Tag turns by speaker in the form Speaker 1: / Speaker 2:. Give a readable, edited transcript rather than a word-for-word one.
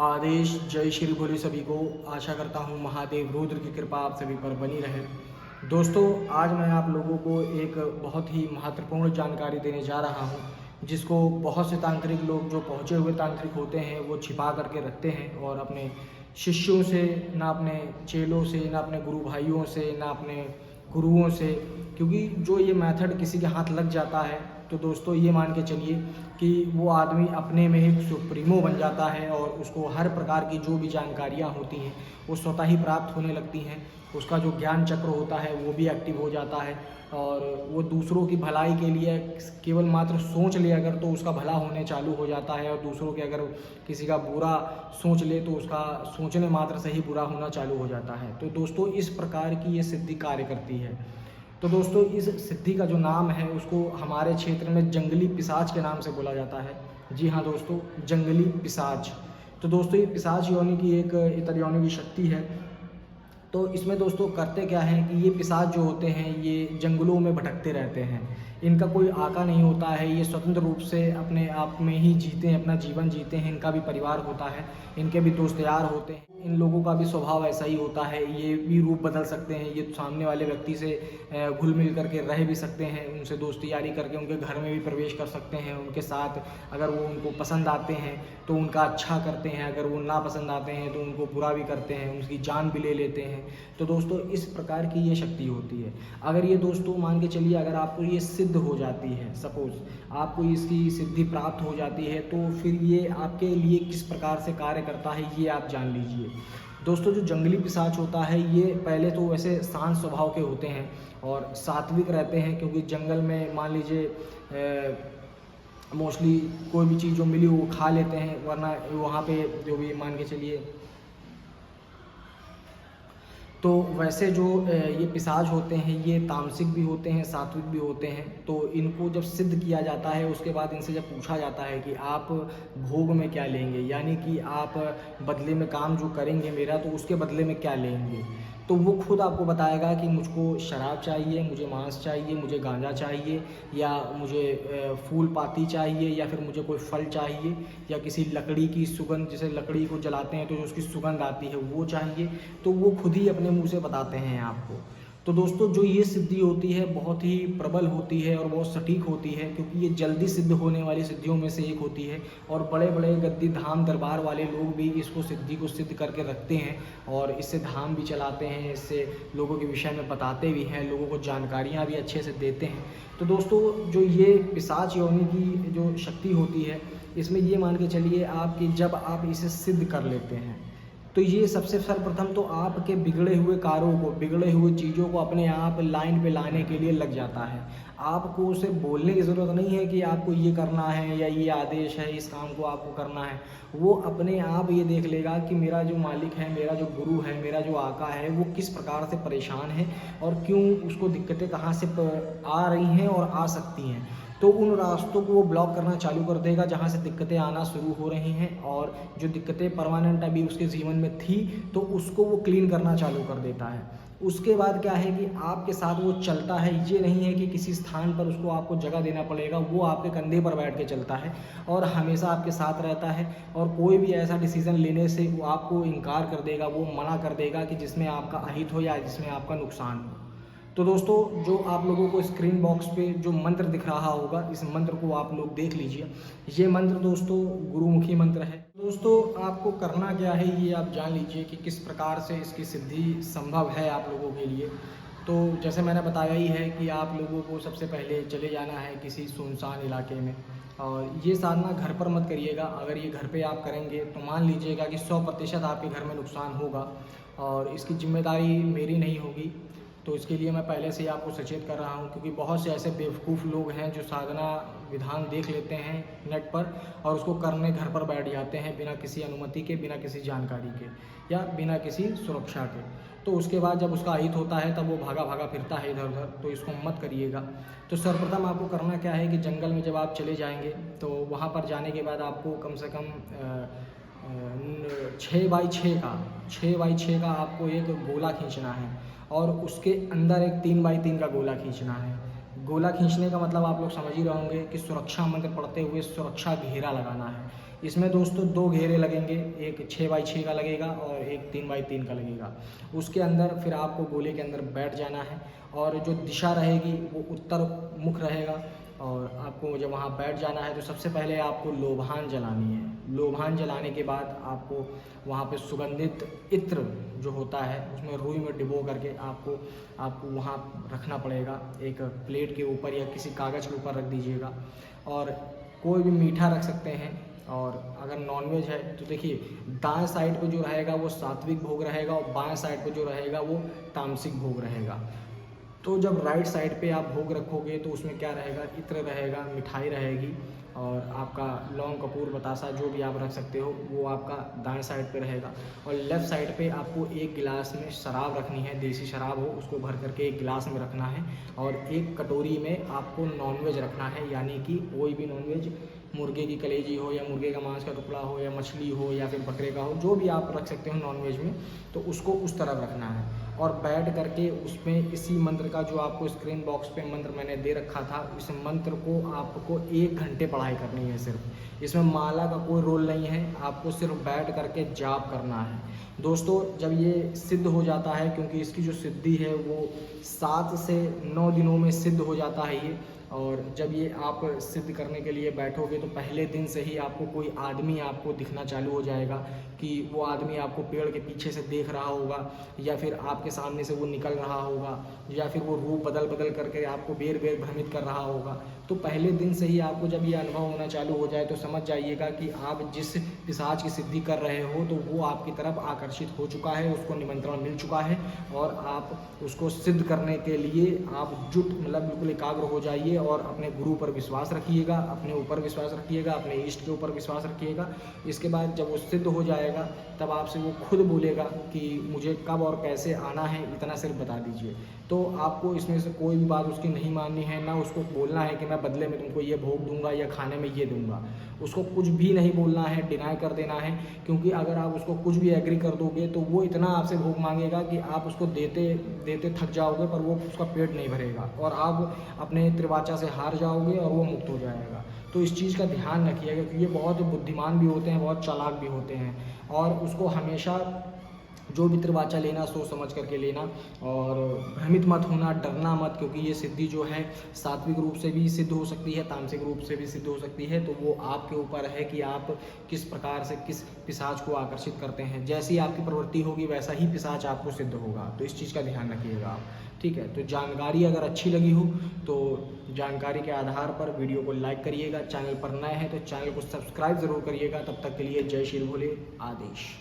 Speaker 1: आदेश जय श्री भोले सभी को। आशा करता हूँ महादेव रुद्र की कृपा आप सभी पर बनी रहे। दोस्तों, आज मैं आप लोगों को एक बहुत ही महत्वपूर्ण जानकारी देने जा रहा हूँ, जिसको बहुत से तांत्रिक लोग जो पहुँचे हुए तांत्रिक होते हैं वो छिपा करके रखते हैं और अपने शिष्यों से, ना अपने चेलों से, ना अपने गुरु भाइयों से, ना अपने गुरुओं से, क्योंकि जो ये मेथड किसी के हाथ लग जाता है तो दोस्तों ये मान के चलिए कि वो आदमी अपने में ही सुप्रीमो बन जाता है और उसको हर प्रकार की जो भी जानकारियाँ होती हैं वो स्वतः ही प्राप्त होने लगती हैं। उसका जो ज्ञान चक्र होता है वो भी एक्टिव हो जाता है और वो दूसरों की भलाई के लिए केवल मात्र सोच ले अगर तो उसका भला होने चालू हो जाता है, और दूसरों के अगर किसी का बुरा सोच ले तो उसका सोचने मात्र से ही बुरा होना चालू हो जाता है। तो दोस्तों, इस प्रकार की ये सिद्धि कार्य करती है। तो दोस्तों, इस सिद्धि का जो नाम है उसको हमारे क्षेत्र में जंगली पिशाच के नाम से बोला जाता है। जी हाँ दोस्तों, जंगली पिशाच। तो दोस्तों, ये पिशाच योनि की एक इतर योनि की शक्ति है। तो इसमें दोस्तों करते क्या है कि ये पिशाच जो होते हैं ये जंगलों में भटकते रहते हैं। इनका कोई आका नहीं होता है, ये स्वतंत्र रूप से अपने आप में ही जीते हैं, अपना जीवन जीते हैं। इनका भी परिवार होता है, इनके भी दोस्त यार होते हैं, इन लोगों का भी स्वभाव ऐसा ही होता है। ये भी रूप बदल सकते हैं, ये सामने वाले व्यक्ति से घुल मिल करके रह भी सकते हैं, उनसे दोस्ती यारी करके उनके घर में भी प्रवेश कर सकते हैं। उनके साथ अगर वो उनको पसंद आते हैं तो उनका अच्छा करते हैं, अगर वो ना पसंद आते हैं तो उनको बुरा भी करते हैं, उनकी जान भी ले लेते हैं। तो दोस्तों, इस प्रकार की ये शक्ति होती है। अगर ये दोस्तों मान के चलिए, अगर आपको ये सिद्ध हो जाती है, सपोज आपको इसकी सिद्धि प्राप्त हो जाती है, तो फिर ये आपके लिए किस प्रकार से कार्य करता है ये आप जान लीजिए। दोस्तों, जो जंगली पिशाच होता है ये पहले तो वैसे शांत स्वभाव के होते हैं और सात्विक रहते हैं, क्योंकि जंगल में मान लीजिए मोस्टली कोई भी चीज़ जो मिली वो खा लेते हैं, वरना वहाँ पे जो भी मान के चलिए। तो वैसे जो ये पिशाच होते हैं ये तामसिक भी होते हैं, सात्विक भी होते हैं। तो इनको जब सिद्ध किया जाता है उसके बाद इनसे जब पूछा जाता है कि आप भोग में क्या लेंगे, यानी कि आप बदले में काम जो करेंगे मेरा, तो उसके बदले में क्या लेंगे, तो वो खुद आपको बताएगा कि मुझको शराब चाहिए, मुझे मांस चाहिए, मुझे गांजा चाहिए, या मुझे फूल पाती चाहिए, या फिर मुझे कोई फल चाहिए, या किसी लकड़ी की सुगंध, जैसे लकड़ी को जलाते हैं तो जो उसकी सुगंध आती है वो चाहिए। तो वो खुद ही अपने मुंह से बताते हैं आपको। तो दोस्तों, जो ये सिद्धि होती है बहुत ही प्रबल होती है और बहुत सटीक होती है, क्योंकि ये जल्दी सिद्ध होने वाली सिद्धियों में से एक होती है। और बड़े बड़े गद्दी धाम दरबार वाले लोग भी इसको सिद्धि को सिद्ध करके रखते हैं और इससे धाम भी चलाते हैं, इससे लोगों के विषय में बताते भी हैं, लोगों को जानकारियाँ भी अच्छे से देते हैं। तो दोस्तों, जो ये पिशाच योनि की जो शक्ति होती है, इसमें ये मान के चलिए आप कि जब आप इसे सिद्ध कर लेते हैं तो ये सबसे सर्वप्रथम तो आपके बिगड़े हुए कार्यों को, बिगड़े हुए चीज़ों को अपने आप लाइन पे लाने के लिए लग जाता है। आपको उसे बोलने की ज़रूरत नहीं है कि आपको ये करना है या ये आदेश है, इस काम को आपको करना है। वो अपने आप ये देख लेगा कि मेरा जो मालिक है, मेरा जो गुरु है, मेरा जो आका है, वो किस प्रकार से परेशान है और क्यों उसको दिक्कतें कहाँ से आ रही हैं और आ सकती हैं। तो उन रास्तों को वो ब्लॉक करना चालू कर देगा जहाँ से दिक्कतें आना शुरू हो रही हैं, और जो दिक्कतें परमानेंट अभी उसके जीवन में थी तो उसको वो क्लीन करना चालू कर देता है। उसके बाद क्या है कि आपके साथ वो चलता है, ये नहीं है कि किसी स्थान पर उसको आपको जगह देना पड़ेगा, वो आपके कंधे पर बैठ के चलता है और हमेशा आपके साथ रहता है। और कोई भी ऐसा डिसीज़न लेने से वो आपको इनकार कर देगा, वो मना कर देगा कि जिसमें आपका अहित हो या जिसमें आपका नुकसान हो। तो दोस्तों, जो आप लोगों को स्क्रीन बॉक्स पे जो मंत्र दिख रहा होगा, इस मंत्र को आप लोग देख लीजिए। ये मंत्र दोस्तों गुरुमुखी मंत्र है। दोस्तों, आपको करना क्या है ये आप जान लीजिए कि किस प्रकार से इसकी सिद्धि संभव है आप लोगों के लिए। तो जैसे मैंने बताया ही है कि आप लोगों को सबसे पहले चले जाना है किसी सुनसान इलाके में, और ये साधना घर पर मत करिएगा। अगर ये घर पे आप करेंगे तो मान लीजिएगा कि 100% आपके घर में नुकसान होगा और इसकी जिम्मेदारी मेरी नहीं होगी। तो इसके लिए मैं पहले से ही आपको सचेत कर रहा हूँ, क्योंकि बहुत से ऐसे बेवकूफ़ लोग हैं जो साधना विधान देख लेते हैं नेट पर और उसको करने घर पर बैठ जाते हैं बिना किसी अनुमति के, बिना किसी जानकारी के या बिना किसी सुरक्षा के। तो उसके बाद जब उसका अहित होता है तब वो भागा भागा फिरता है इधर उधर। तो इसको मत करिएगा। तो सर्वप्रथम आपको करना क्या है कि जंगल में जब आप चले जाएंगे तो वहाँ पर जाने के बाद आपको कम से कम 6x6 का आपको एक गोला खींचना है और उसके अंदर एक 3x3 का गोला खींचना है। गोला खींचने का मतलब आप लोग समझ ही रहे होंगे कि सुरक्षा मंत्र पढ़ते हुए सुरक्षा घेरा लगाना है। इसमें दोस्तों 2 घेरे लगेंगे, एक 6x6 का लगेगा और एक 3x3 का लगेगा। उसके अंदर फिर आपको गोले के अंदर बैठ जाना है और जो दिशा रहेगी वो उत्तर मुख रहेगा और आपको जब वहाँ बैठ जाना है तो सबसे पहले आपको लोबान जलानी है। लोबान जलाने के बाद आपको वहाँ पे सुगंधित इत्र जो होता है उसमें रुई में डिबो करके आपको वहाँ रखना पड़ेगा। एक प्लेट के ऊपर या किसी कागज़ के ऊपर रख दीजिएगा और कोई भी मीठा रख सकते हैं। और अगर नॉनवेज है तो देखिए, दाएं साइड पे जो रहेगा वो सात्विक भोग रहेगा और बाएं साइड पे जो रहेगा वो तामसिक भोग रहेगा। तो जब राइट साइड पे आप भोग रखोगे तो उसमें क्या रहेगा, इत्र रहेगा, मिठाई रहेगी और आपका लौंग कपूर बतासा जो भी आप रख सकते हो वो आपका दाएं साइड पे रहेगा। और लेफ़्ट साइड पे आपको एक गिलास में शराब रखनी है, देसी शराब हो उसको भर करके एक गिलास में रखना है और एक कटोरी में आपको नॉनवेज रखना है, यानी कि कोई भी नॉनवेज, मुर्गे की कलेजी हो या मुर्गे का मांस का टुकड़ा हो या मछली हो या फिर बकरे का हो, जो भी आप रख सकते हो नॉनवेज में, तो उसको उस तरफ रखना है। और बैठ करके उसमें इसी मंत्र का जो आपको स्क्रीन बॉक्स पे मंत्र मैंने दे रखा था, इस मंत्र को आपको 1 घंटे पढ़ाई करनी है सिर्फ। इसमें माला का कोई रोल नहीं है, आपको सिर्फ बैठ करके जाप करना है। दोस्तों जब ये सिद्ध हो जाता है, क्योंकि इसकी जो सिद्धि है वो 7 से 9 दिनों में सिद्ध हो जाता है ये, और जब ये आप सिद्ध करने के लिए बैठोगे तो पहले दिन से ही आपको कोई आदमी आपको दिखना चालू हो जाएगा कि वो आदमी आपको पेड़ के पीछे से देख रहा होगा या फिर आपके सामने से वो निकल रहा होगा या फिर वो रूप बदल बदल करके आपको बेर बेर भ्रमित कर रहा होगा। तो पहले दिन से ही आपको जब ये अनुभव होना चालू हो जाए तो समझ जाइएगा कि आप जिस पिशाच की सिद्धि कर रहे हो तो वो आपकी तरफ आकर्षित हो चुका है, उसको निमंत्रण मिल चुका है और आप उसको सिद्ध करने के लिए आप मतलब बिल्कुल एकाग्र हो जाइए और अपने गुरु पर विश्वास रखिएगा, अपने ऊपर विश्वास रखिएगा, अपने इष्ट के ऊपर विश्वास रखिएगा। इसके बाद जब वो सिद्ध हो जाएगा तब आपसे वो खुद बोलेगा कि मुझे कब और कैसे आना है, इतना सिर्फ बता दीजिए। तो आपको इसमें से कोई भी बात उसकी नहीं माननी है, ना उसको बोलना है कि मैं बदले में तुमको ये भोग दूंगा या खाने में ये दूंगा। उसको कुछ भी नहीं बोलना है, डिनाई कर देना है, क्योंकि अगर आप उसको कुछ भी एग्री कर दोगे तो वो इतना आपसे भोग मांगेगा कि आप उसको देते देते थक जाओगे पर वो उसका पेट नहीं भरेगा और आप अपने त्रिवाचा से हार जाओगे और वो मुक्त हो जाएगा। तो इस चीज़ का ध्यान रखिएगा क्योंकि ये बहुत बुद्धिमान भी होते हैं, बहुत चालाक भी होते हैं और उसको हमेशा जो भी त्रिवाचा लेना सोच समझ करके लेना और भ्रमित मत होना, डरना मत, क्योंकि ये सिद्धि जो है सात्विक रूप से भी सिद्ध हो सकती है, तामसिक रूप से भी सिद्ध हो सकती है। तो वो आपके ऊपर है कि आप किस प्रकार से किस पिशाच को आकर्षित करते हैं। जैसी आपकी प्रवृत्ति होगी वैसा ही पिशाच आपको सिद्ध होगा। तो इस चीज़ का ध्यान रखिएगा आप, ठीक है। तो जानकारी अगर अच्छी लगी हो तो जानकारी के आधार पर वीडियो को लाइक करिएगा। चैनल पर नए हैं तो चैनल को सब्सक्राइब ज़रूर करिएगा। तब तक के लिए जय श्री भोले, आदेश।